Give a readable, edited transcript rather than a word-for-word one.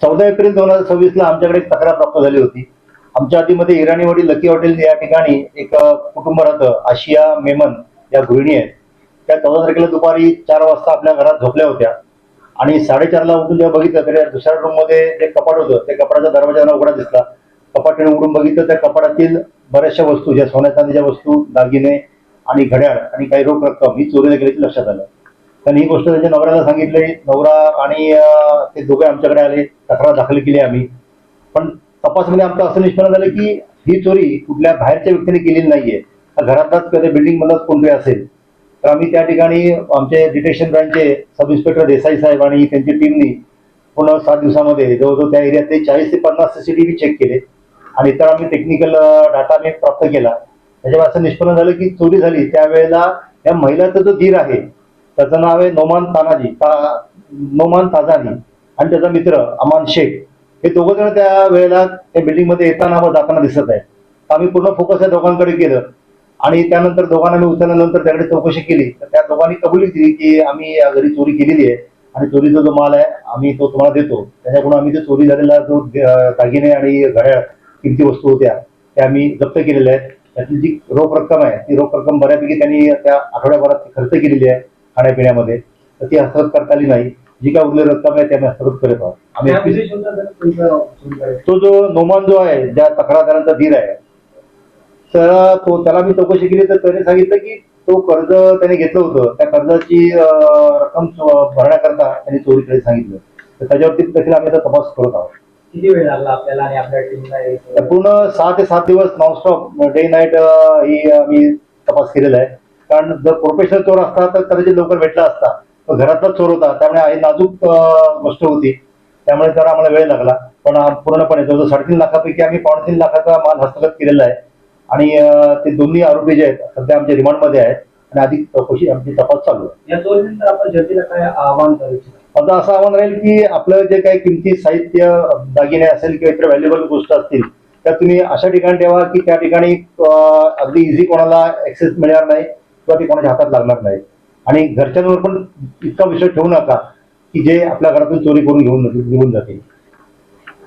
14 April 2026ला आमच्याकडे एक तक्रार प्राप्त झाली होती. आमच्या हद्दीमध्ये इराणीवाडी लकी हॉटेल या ठिकाणी एक कुटुंब राहतं. आशिया मेमन या गृहिणी आहेत. त्या 14 तारखेला दुपारी 4 वाजता आपल्या घरात झोपल्या होत्या आणि 4:30ला उठून जेव्हा बघितलं तरी दुसऱ्या रूममध्ये जे कपाट होतं त्या कपाटाचा दरवाजा त्यांना उघडा दिसला. कपाटाने उघडून बघितलं त्या कपाटातील बऱ्याचशा वस्तू, ज्या सोन्या चांदीच्या वस्तू, दागिने आणि घड्याळ आणि काही रोख रक्कम ही चोरीला गेल्याची लक्षात आलं. त्यांनी ही गोष्ट त्यांच्या नवऱ्याला सांगितली. नवरा आणि ते दोघे आमच्याकडे आले. तक्रार दाखल केली आम्ही. पण तपासामध्ये आमचं असं निष्पन्न झालं की ही चोरी कुठल्या बाहेरच्या व्यक्तीने केलेली नाहीये. घरातलाच कधी बिल्डिंग मधलाच कोणतरी असेल. तर आम्ही त्या ठिकाणी आमचे डिटेक्शन ब्रांचचे सब इन्स्पेक्टर देसाई साहेब आणि त्यांची टीमनी पूर्ण 7 दिवसामध्ये जवळजवळ त्या एरियातले 40 ते 50 CCTV चेक केले आणि इतर आम्ही टेक्निकल डाटा आम्ही प्राप्त केला. त्याच्यावर असं निष्पन्न झालं की चोरी झाली त्यावेळेला या महिलाचा जो धीर आहे त्याचं नाव आहे नोमान ताजानी आणि त्याचा मित्र अमान शेख. हे दोघं जण त्या वेळेला त्या बिल्डिंगमध्ये येताना व जाताना दिसत आहे. आम्ही पूर्ण फोकस या दोघांकडे केलं आणि त्यानंतर दोघांना मी उचलल्यानंतर त्याकडे चौकशी केली. तर त्या दोघांनी कबुली दिली की आम्ही या घरी चोरी केलेली आहे आणि चोरीचा जो माल आहे आम्ही तो तुम्हाला देतो. त्याच्याकडून आम्ही जो चोरी झालेला जो दागिने आणि घड्याळ किमती वस्तू होत्या त्या आम्ही जप्त केलेल्या आहेत. त्यातली जी रोख रक्कम आहे ती रोख रक्कम बऱ्यापैकी त्यांनी त्या आठवड्याभरात खर्च केलेली आहे खाण्यापिण्यामध्ये. तर ती हस्तगत करता आली नाही. जी काय उरलेली रक्कम आहे ती आम्ही हस्तगत करत आहोत. तो जो नोमान जो आहे ज्या तक्रारदारांचा धीर आहे तर त्याला मी चौकशी केली तर त्याने सांगितलं की तो कर्ज त्याने घेतलं होतं. त्या कर्जाची रक्कम भरण्याकरता त्यांनी चोरी केली सांगितलं. तर त्याच्यावरती देखील आम्ही आता तपास करत आहोत. किती वेळ लागला आपल्याला आणि आपल्या टीमला? पूर्ण 6 ते 7 दिवस नॉनस्टॉप डे नाईट ही आम्ही तपास केलेला आहे. कारण जर प्रोफेशनल चोर असता तर कदाचित लवकर भेटला असता. तर घरातलाच चोर होता त्यामुळे आई नाजूक गोष्ट होती. त्यामुळे जरा आम्हाला वेळ लागला. पण पूर्णपणे जवळजवळ 3.5 लाखापैकी आम्ही 3.5 लाखाचा माल हस्तगत केलेला आहे आणि ते दोन्ही आरोपी जे आहेत सध्या आमच्या रिमांडमध्ये आहेत आणि अधिक चौकशी आमची तपास चालू आहे. या चोरीनंतर आपण जनतेला काय आवाहन करू इच्छिता? माझं असं आव्हान राहील की आपलं जे काही किमती साहित्य, दागिने असेल किंवा इतर व्हॅल्युएबल गोष्ट असतील त्या तुम्ही अशा ठिकाणी ठेवा की त्या ठिकाणी अगदी इझी कोणाला ऍक्सेस मिळणार नाही किंवा ती कोणाच्या हातात लागणार नाही. आणि घरच्यांवर पण इतका विश्वास ठेवू नका की जे आपल्या घरातून चोरी करून घेऊन जातील.